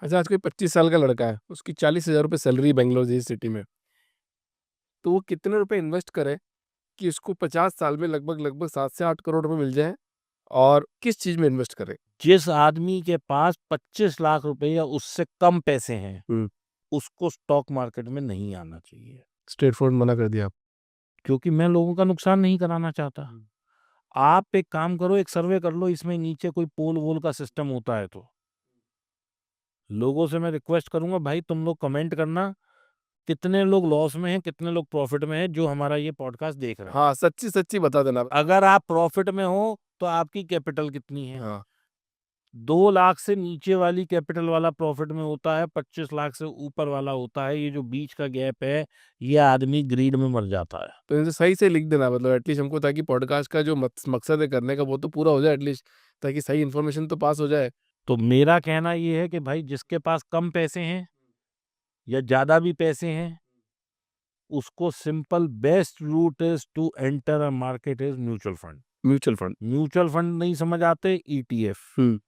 अच्छा, आज कोई 25 साल का लड़का है, उसकी 40,000 रुपये सैलरी बेंगलोर जैसी सिटी में, तो वो कितने रुपए इन्वेस्ट करे कि उसको 50 साल में लगभग लगभग 7 से 8 करोड़ रुपए मिल जाएँ? और किस चीज़ में इन्वेस्ट करे? जिस आदमी के पास 25 लाख रुपए या उससे कम पैसे हैं, हुँ, उसको स्टॉक मार्केट में नहीं आना चाहिए। स्ट्रेट फॉरवर्ड मना कर दिया आप। क्योंकि मैं लोगों का नुकसान नहीं कराना चाहता। आप एक काम करो, एक सर्वे कर लो, इसमें नीचे कोई पोल-वोल का सिस्टम होता है तो। लोगों से मैं रिक्वेस्ट करूँगा, भाई तुम लोग कमेंट करना, कितने लोग लॉस में हैं, कितने लोग प्रॉफिट में हैं, जो हमारा ये पॉडकास्ट देख रहे हैं। हाँ, सच्ची-सच्ची बता देना। अगर आप प्रॉफिट में हो, तो आपकी कैपिटल कितनी है? हाँ, 2 लाख से नीचे वाली कैपिटल वाला प्रॉफिट में होता है, 25 लाख से ऊपर वाला होता है। ये जो बीच का गैप है, ये आदमी ग्रीड में मर जाता है। तो इनसे सही से लिख देना, मतलब एटलीस्ट हमको, ताकि पॉडकास्ट का जो मकसद है करने का वो तो पूरा हो जाए एटलीस्ट, ताकि सही इन्फॉर्मेशन तो पास हो जाए। तो मेरा कहना ये है कि भाई जिसके पास कम पैसे हैं या ज़्यादा भी पैसे हैं, उसको simple best route is to enter a market is mutual fund. Mutual fund. Mutual fund नहीं समझ आते, ईटीएफ। हुँ।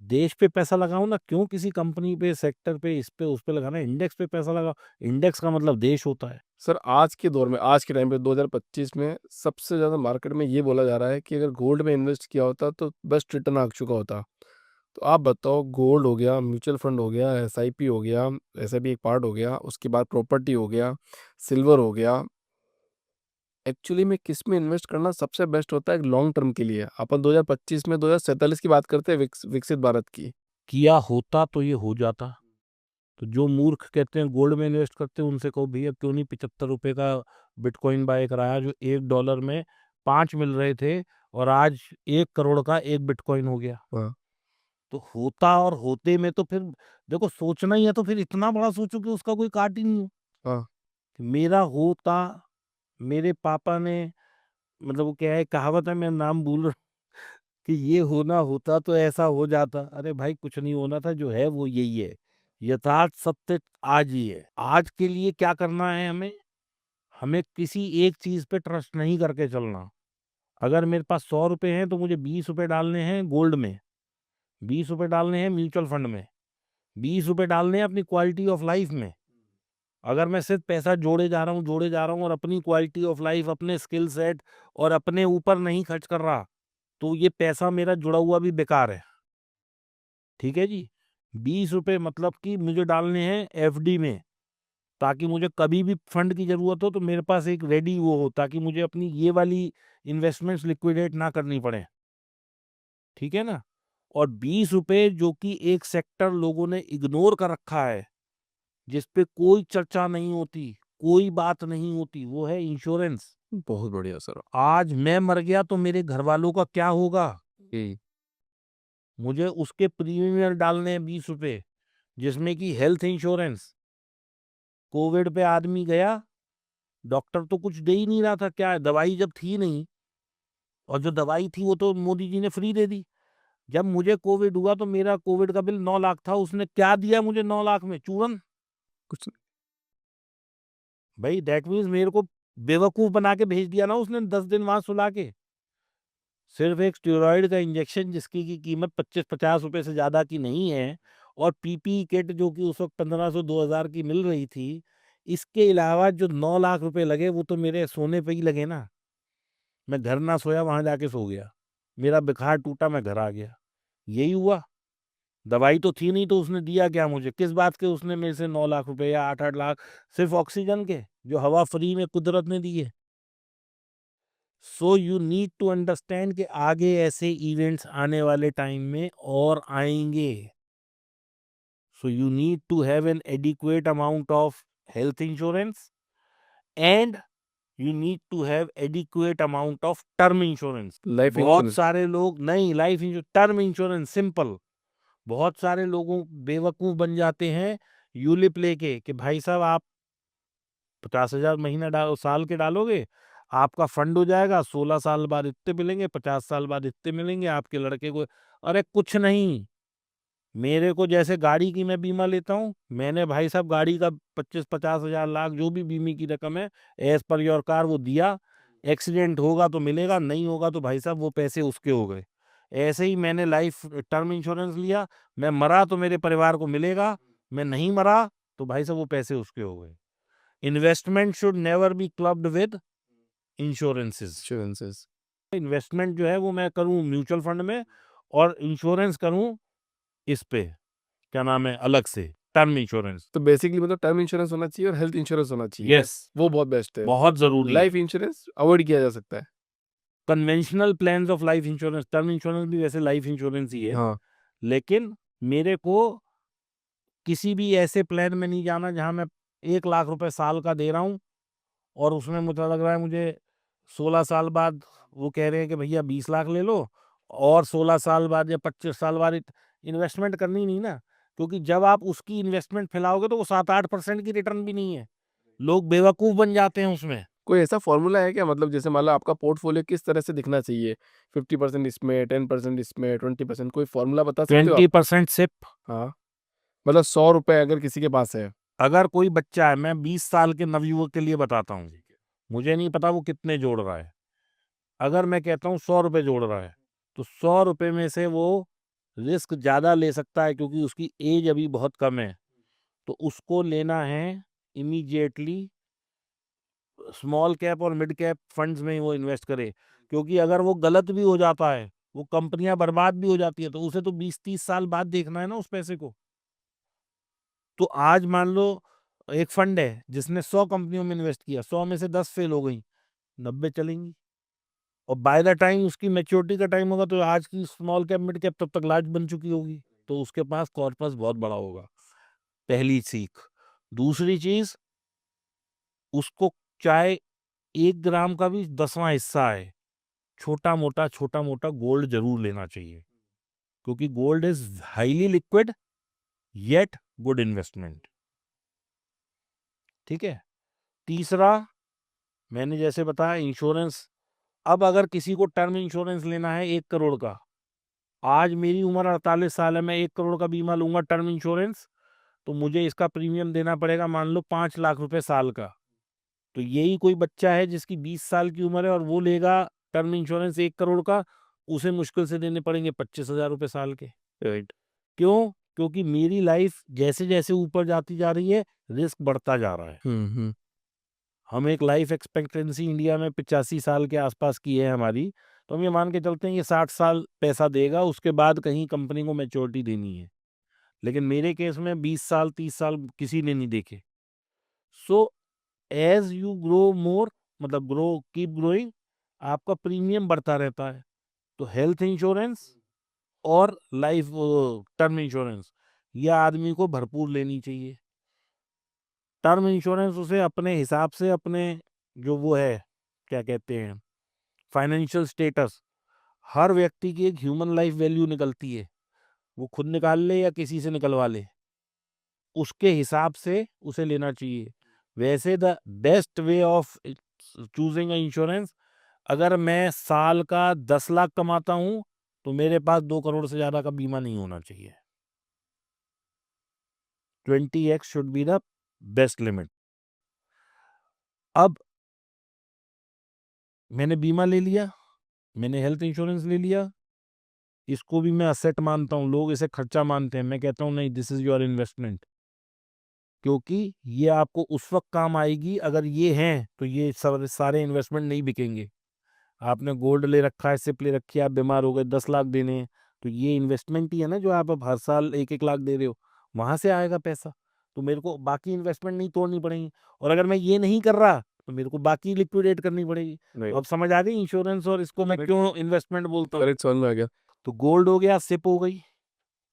देश पे पैसा लगाओ ना, क्यों किसी कंपनी पे, सेक्टर पे, इस पे, उस पे लगाना है? इंडेक्स पे पैसा लगाओ। इंडेक्स का मतलब देश होता है। सर, आज के दौर में, आज के टाइम पे 2025 में सबसे ज़्यादा मार्केट में ये बोला जा रहा है कि अगर गोल्ड में इन्वेस्ट किया होता तो बेस्ट रिटर्न आ चुका होता। तो आप बताओ, गोल्ड हो गया, म्यूचुअल फंड हो गया, एसआईपी हो गया, एसआईपी एक पार्ट हो गया, उसके बाद प्रॉपर्टी हो गया, सिल्वर हो गया। एक्चुअली में किस में इन्वेस्ट करना सबसे बेस्ट होता है लॉन्ग टर्म के लिए? अपन 2025 में 2047 की बात करते हैं, विकसित भारत की। किया होता तो ये हो जाता। तो जो मूर्ख कहते हैं गोल्ड में इन्वेस्ट करते हैं, उनसे कहो भैया क्यों नहीं 75 रुपए का बिटकॉइन बाय कराया, जो $1 में 5 मिल रहे थे, और आज 1 करोड़ का एक बिटकॉइन हो गया। हाँ, तो होता और होते में तो फिर देखो, सोचना ही है तो फिर इतना बड़ा सोचो कि उसका कोई काट ही नहीं हो। हाँ। कि मेरा होता, मेरे पापा ने, मतलब वो क्या है, कहावत है, मैं नाम भूल रहा हूँ, कि ये होना होता तो ऐसा हो जाता। अरे भाई कुछ नहीं होना था, जो है वो यही है। यथार्थ सत्य आज ही है। आज के लिए क्या करना है हमें? हमें किसी एक चीज पे ट्रस्ट नहीं करके चलना। अगर मेरे पास 100 रुपए हैं, तो मुझे 20 रुपए डालने हैं गोल्ड में, 20 रुपए डालने हैं म्यूचुअल फंड में, 20 रुपए डालने हैं अपनी क्वालिटी ऑफ लाइफ में। अगर मैं सिर्फ पैसा जोड़े जा रहा हूँ और अपनी क्वालिटी ऑफ लाइफ, अपने स्किल सेट और अपने ऊपर नहीं खर्च कर रहा, तो ये पैसा मेरा जुड़ा हुआ भी बेकार है। ठीक है जी? 20 रुपए मतलब कि मुझे डालने हैं एफडी में, ताकि मुझे कभी भी फंड की ज़रूरत हो तो मेरे पास एक रेडी वो हो, ताकि मुझे अपनी ये वाली इन्वेस्टमेंट्स लिक्विडेट ना करनी पड़े। ठीक है ना? और 20 रुपए जो कि एक सेक्टर लोगों ने इग्नोर कर रखा है, जिस पे कोई चर्चा नहीं होती, कोई बात नहीं होती, वो है इंश्योरेंस। बहुत बढ़िया सर। आज मैं मर गया तो मेरे घरवालों का क्या होगा? जी। मुझे उसके प्रीमियम डालने हैं 20 रुपए, जिसमें कि हेल्थ इंश्योरेंस। कोविड पे आदमी गया, डॉक्टर तो कुछ दे ही नहीं रहा था, क्या है, दवाई जब थी नहीं, और जो दवाई थी वो तो मोदी जी ने फ्री दे दी। जब मुझे कोविड हुआ तो मेरा कोविड का बिल 9 लाख था, उसने क्या दिया मुझे 9 लाख में? चूरन। कुछ भाई दैट मीन्स मेरे को बेवकूफ बना के भेज दिया ना उसने, 10 दिन वहां सुला के। सिर्फ एक स्टेरॉइड का इंजेक्शन, जिसकी की कीमत 25-50 रुपए से ज्यादा की नहीं है, और पीपीई किट जो कि उस वक्त 1500-2000 की मिल रही थी, इसके अलावा जो 9 लाख रुपए लगे, वो तो मेरे सोने पे ही लगे ना। मैं घर ना सोया, वहां जाके सो गया। मेरा बुखार टूटा, मैं घर आ गया। यही हुआ। दवाई तो थी नहीं, तो उसने दिया क्या मुझे? किस बात के उसने मेरे से 9 लाख रुपए या 8-8 लाख सिर्फ ऑक्सीजन के, जो हवा फ्री में कुदरत ने दी है। So you need to understand कि आगे ऐसे इवेंट्स आने वाले टाइम में और आएंगे। So you need to have an adequate amount of health insurance, and you need to have adequate amount of term insurance. Life बहुत इंश्योरेंस। सारे लोग, नहीं, life insurance, term insurance simple. बहुत सारे लोगों बेवकूफ बन जाते हैं यूलिप लेके, कि भाई साहब आप 50,000 महीना डालो, साल के डालोगे, आपका फंड हो जाएगा, 16 साल बाद इतने मिलेंगे, 50 साल बाद इतने मिलेंगे आपके लड़के को। अरे कुछ नहीं। मेरे को जैसे गाड़ी की मैं बीमा लेता हूँ, मैंने भाई साहब गाड़ी का 25-50 हजार लाख जो भी बीमे की रकम है, एज पर योर कार वो दिया। एक्सीडेंट होगा तो मिलेगा, नहीं होगा तो भाई साहब वो पैसे उसके हो गए। ऐसे ही मैंने लाइफ टर्म इंश्योरेंस लिया, मैं मरा तो मेरे परिवार को मिलेगा, मैं नहीं मरा तो भाई साहब वो पैसे उसके हो गए। Investment should never be clubbed with insurances. Insurances. Investment जो है वो मैं करूं म्यूचुअल फंड में, और इंश्योरेंस करूं इस पे, क्या नाम है, अलग से टर्म इंश्योरेंस। तो बेसिकली मतलब टर्म इंश्योरेंस होना चाहिए और हेल्थ इंश्योरेंस होना चाहिए, यस, वो बहुत बेस्ट है। बहुत जरूरी है। लाइफ इंश्योरेंस अवॉइड किया जा सकता है। Conventional plans of life insurance, term insurance भी वैसे लाइफ इंश्योरेंस ही है, हाँ, लेकिन मेरे को किसी भी ऐसे प्लान में नहीं जाना जहां मैं 1 लाख रुपए साल का दे रहा हूं, और उसमें मुझे लग रहा है मुझे 16 साल बाद वो कह रहे हैं कि भैया 20 लाख ले लो, और 16 साल बाद या 25 साल बाद इन्वेस्टमेंट करनी नहीं ना, क्योंकि जब आप उसकी इन्वेस्टमेंट फैलाओगे तो वो 7-8% की रिटर्न भी नहीं है, लोग बेवकूफ बन जाते हैं उसमें। कोई ऐसा फॉर्मूला है क्या, मतलब जैसे मान लो आपका पोर्टफोलियो किस तरह से दिखना चाहिए, 50% इसमें, 10% इसमें, 20%, कोई फॉर्मूला बता सकते हो आप? 20% सिप। हाँ, मतलब 100 रुपए अगर किसी के पास है। अगर कोई बच्चा है, मैं 20 साल के नवयुवक के लिए बताता हूँ, मुझे नहीं पता वो कितने जोड़ रहा है, अगर मैं कहता हूँ 100 रुपए जोड़ रहा है, तो 100 रुपए में से वो रिस्क ज्यादा ले सकता है क्योंकि उसकी एज अभी बहुत कम है, तो उसको लेना है इमीडिएटली स्मॉल कैप और मिड कैप फंड्स में ही वो इन्वेस्ट करे, क्योंकि अगर वो गलत भी हो जाता है, वो कंपनियां बर्बाद भी हो जाती है, तो उसे तो 20-30 साल बाद देखना है ना उस पैसे को। तो आज मान लो एक फंड है जिसने 100 कंपनियों में इन्वेस्ट किया, 100 में से 10 फेल हो गई, 90 चलेंगी, और बाय द टाइम उसकी मैच्योरिटी का टाइम होगा तो आज की स्मॉल कैप मिड कैप तब तक लार्ज बन चुकी होगी, तो उसके पास कॉर्पस बहुत बड़ा होगा। पहली सीख। दूसरी चीज, उसको चाहे 1 ग्राम का भी 10वां हिस्सा है, छोटा मोटा गोल्ड जरूर लेना चाहिए, क्योंकि gold is highly liquid yet good investment. ठीक है। तीसरा, मैंने जैसे बताया इंश्योरेंस, अब अगर किसी को टर्म इंश्योरेंस लेना है 1 करोड़ का, आज मेरी उम्र 48 साल है, मैं 1 करोड़ का बीमा लूंगा टर्म इंश्योरेंस, तो मुझे इसका प्रीमियम देना पड़ेगा मान लो 5 लाख रुपए साल का। तो यही कोई बच्चा है जिसकी 20 साल की उम्र है और वो लेगा टर्म इंश्योरेंस 1 करोड़ का, उसे मुश्किल से देने पड़ेंगे 25,000 रुपए साल के। राइट। क्यों? क्योंकि मेरी लाइफ जैसे जैसे ऊपर जाती जा रही है, रिस्क बढ़ता जा रहा है। हम्म। हम एक लाइफ एक्सपेक्टेंसी इंडिया में 85 साल के आसपास की है हमारी, तो हम ये मान के चलते हैं ये 60 साल पैसा देगा, उसके बाद कहीं कंपनी को मैच्योरिटी देनी है, लेकिन मेरे केस में 20 साल 30 साल किसी ने नहीं देखे। So as you grow more, मतलब ग्रो कीप ग्रोइंग, आपका प्रीमियम बढ़ता रहता है। तो हेल्थ इंश्योरेंस और लाइफ टर्म इंश्योरेंस ये आदमी को भरपूर लेनी चाहिए। टर्म इंश्योरेंस उसे अपने हिसाब से, अपने जो वो है, क्या कहते हैं, फाइनेंशियल स्टेटस, हर व्यक्ति की एक ह्यूमन लाइफ वैल्यू निकलती है, वो खुद निकाल ले या किसी से निकलवा ले, उसके हिसाब से उसे लेना चाहिए। वैसे the best way of choosing insurance, अगर मैं साल का 10 लाख कमाता हूं तो मेरे पास 2 करोड़ से ज्यादा का बीमा नहीं होना चाहिए। 20x should be the best limit. अब मैंने बीमा ले लिया, मैंने हेल्थ इंश्योरेंस ले लिया, इसको भी मैं असेट मानता हूं, लोग इसे खर्चा मानते हैं, मैं कहता हूं नहीं, दिस इज योर इन्वेस्टमेंट, क्योंकि ये आपको उस वक्त काम आएगी, अगर ये हैं तो ये सारे इन्वेस्टमेंट नहीं बिकेंगे। आपने गोल्ड ले रखा है, सिप ले रखी है, आप बीमार हो गए, 10 लाख देने हैं, तो ये इन्वेस्टमेंट ही है ना, जो आप अब हर साल 1-1 लाख दे रहे हो, वहां से आएगा पैसा, तो मेरे को बाकी इन्वेस्टमेंट नहीं तोड़नी पड़ेगी, और अगर मैं ये नहीं कर रहा तो मेरे को बाकी लिक्विडेट करनी पड़ेगी। तो अब समझ आ गई इंश्योरेंस और इसको मैं क्यों इन्वेस्टमेंट बोलता हूँ। करेक्ट, समझ में आ गया। तो गोल्ड हो गया, सिप हो गई,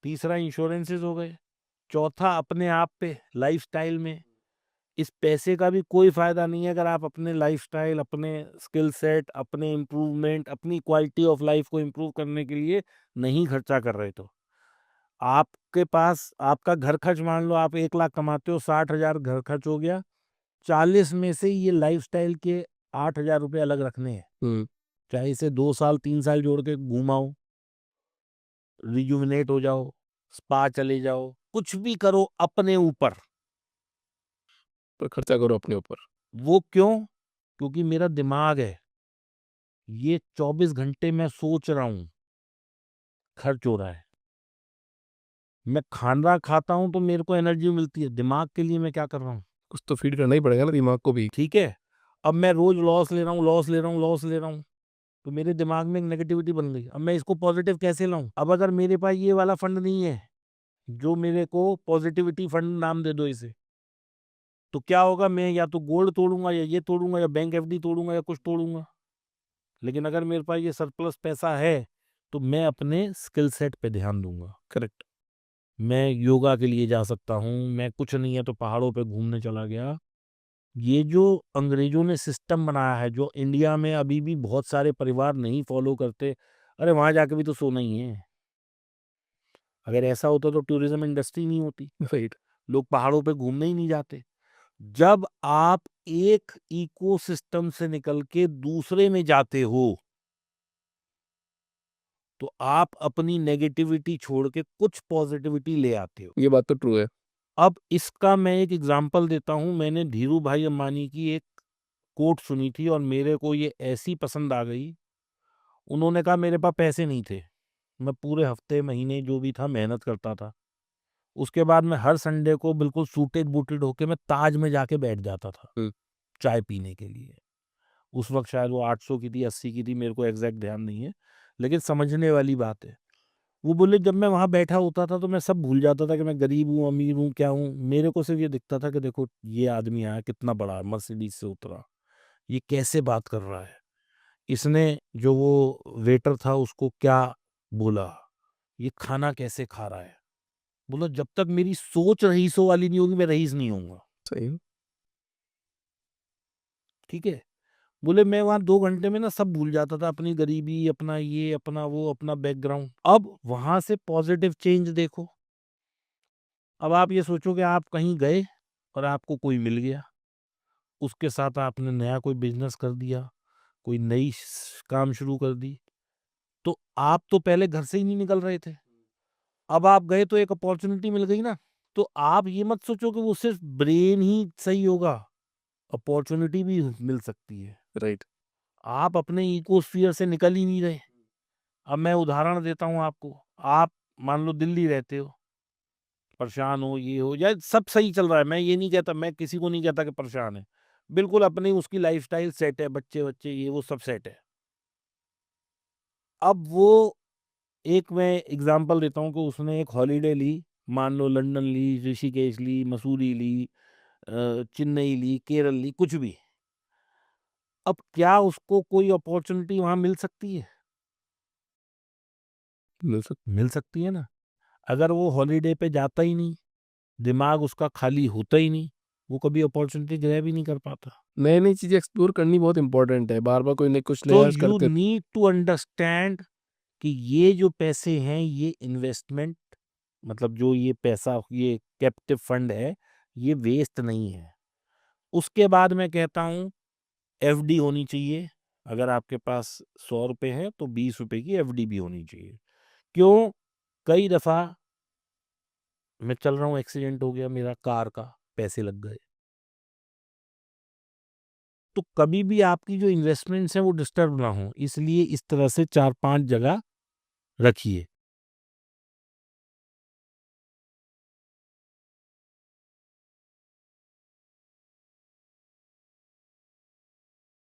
तीसरा इंश्योरेंसेस हो गए, चौथा अपने आप पे लाइफस्टाइल में, इस पैसे का भी कोई फायदा नहीं है अगर आप अपने लाइफस्टाइल, अपने स्किल सेट, अपने इम्प्रूवमेंट, अपनी क्वालिटी ऑफ लाइफ को इम्प्रूव करने के लिए नहीं खर्चा कर रहे। तो आपके पास आपका घर खर्च, मान लो आप 1 लाख कमाते हो, 60,000 घर खर्च हो गया, 40 में से ये लाइफस्टाइल के 8,000 रुपये अलग रखने हैं, हम्म। चाहे इसे 2 साल 3 साल जोड़ के घूमाओ, रिजुविनेट हो जाओ, स्पा चले जाओ, कुछ भी करो अपने ऊपर। पर खर्चा करो अपने ऊपर। वो क्यों? क्योंकि मेरा दिमाग है, ये 24 घंटे मैं सोच रहा हूं, खर्च हो रहा है। मैं खाना खाता हूँ तो मेरे को एनर्जी मिलती है, दिमाग के लिए मैं क्या कर रहा हूँ? कुछ तो फीड करना ही पड़ेगा ना दिमाग को भी। ठीक है? अब मैं रोज़ लॉस ले रहा हूँ, लॉस ले रहा हूँ, लॉस ले रहा हूँ, तो मेरे दिमाग में एक नेगेटिविटी बन गई। अब मैं इसको पॉज़िटिव कैसे लाऊँ? अब अगर मेरे पास ये वाला फंड नहीं है, जो मेरे को पॉज़िटिविटी फंड नाम दे दो इसे, तो क्या होगा? मैं या तो गोल्ड तोड़ूँगा या ये तोड़ूँगा या बैंक एफडी तोड़ूँगा या कुछ तोड़ूँगा। लेकिन अगर मेरे पास ये सरप्लस पैसा है, तो मैं अपने स्किल सेट पे ध्यान दूँगा। करेक्ट। मैं योगा के लिए जा सकता हूँ, मैं कुछ नहीं है तो पहाड़ों पे घूमने चला गया। ये जो अंग्रेज़ों ने सिस्टम बनाया है, जो इंडिया में अभी भी बहुत सारे परिवार नहीं फ़ॉलो करते, अरे वहाँ जाके भी तो सोना ही है। अगर ऐसा होता तो टूरिज़्म इंडस्ट्री नहीं होती, राइट। लोग पहाड़ों पे घूमने ही नहीं जाते। जब आप एक इकोसिस्टम से निकल के दूसरे में जाते हो, तो आप अपनी नेगेटिविटी छोड़ के कुछ पॉज़िटिविटी ले आते हो। ये बात तो ट्रू है। अब इसका मैं एक एग्ज़ाम्पल देता हूँ, मैंने धीरू भाई अंबानी की एक कोट सुनी थी और मेरे को ये ऐसी पसंद आ गई। उन्होंने कहा मेरे पास पैसे नहीं थे, मैं पूरे हफ़्ते, महीने जो भी था मेहनत करता था। उसके बाद मैं हर संडे को बिल्कुल सूटेड-बूटेड होके मैं ताज में जाके बैठ जाता था, हुँ। चाय पीने के लिए। उस वक़्त शायद वो 800 की थी, 80 की थी, मेरे को एग्ज़ैक्ट ध्यान नहीं है, लेकिन समझने वाली बात है। वो बोले जब मैं वहाँ बैठा होता था तो मैं सब भूल जाता था कि मैं गरीब हूँ, अमीर हूँ, क्या हूँ। मेरे को सिर्फ़ ये दिखता था कि देखो ये आदमी आया कितना बड़ा मर्सिडीज़ से उतरा, ये कैसे बात कर रहा है, इसने जो वो वेटर था उसको क्या बोला, ये खाना कैसे खा रहा है। बोला जब तक मेरी सोच रईसों वाली नहीं होगी मैं रईस नहीं होऊँगा, सही है। ठीक है? बोले मैं वहाँ 2 घंटे में ना सब भूल जाता था, अपनी गरीबी, अपना ये, अपना वो, अपना बैकग्राउंड। अब वहाँ से पॉज़िटिव चेंज देखो। अब आप ये सोचो कि आप कहीं गए और आपको कोई मिल गया, उसके साथ आपने नया कोई बिज़नेस कर दिया, कोई नई स काम शुरू कर दी, तो आप तो पहले घर से ही नहीं निकल रहे थे। अब आप गए तो एक अपॉर्च्युनिटी मिल गई ना, तो आप ये मत सोचो कि वो सिर्फ़ ब्रेन ही सही होगा, अपॉर्च्युनिटी भी मिल सकती है। राइट। आप अपने इकोस्फीयर से निकल ही नहीं रहे। अब मैं उदाहरण देता हूँ आपको, आप मान लो दिल्ली रहते हो, परेशान हो, ये हो या सब सही चल रहा है, मैं ये नहीं कहता, मैं किसी को नहीं कहता कि परेशान है। बिल्कुल अपनी उसकी लाइफ़स्टाइल सेट है, बच्चे-वच्चे ये वो सब सेट है। अब वो एक मैं एग्ज़ाम्पल देता हूँ कि उसने एक हॉलिडे ली, मान लो लंदन ली, ऋषिकेश ली, मसूरी ली, चेन्नई ली, केरल ली, कुछ भी। अब क्या उसको कोई अपॉर्च्युनिटी वहाँ मिल सकती है? मिल सक मिल सकती है ना। अगर वो हॉलिडे पे जाता ही नहीं, दिमाग उसका खाली होता ही नहीं, वो कभी अपॉर्च्युनिटी ग्रैब ही नहीं कर पाता। नई-नई चीज़ें एक्सप्लोर करनी बहुत इम्पोर्टेंट है। बार-बार कोई न कुछ तो नया यू करते नीड टू अंडरस्टैंड कि ये जो पैसे हैं, ये इन्वेस्टमेंट, मतलब जो ये पैसा, ये कैप्टिव फंड है, ये वेस्ट नहीं है। उसके बाद मैं कहता हूँ एफडी होनी चाहिए। अगर आपके पास ₹100 हैं तो ₹20 की एफडी भी होनी चाहिए। क्यों? कई दफ़ा मैं चल रहा हूँ, एक्सीडेंट हो गया मेरा कार का, पैसे लग गए। तो कभी भी आपकी जो इन्वेस्टमेंट्स हैं वो डिस्टर्ब ना हो, इसलिए इस तरह से 4-5 जगह रखिए।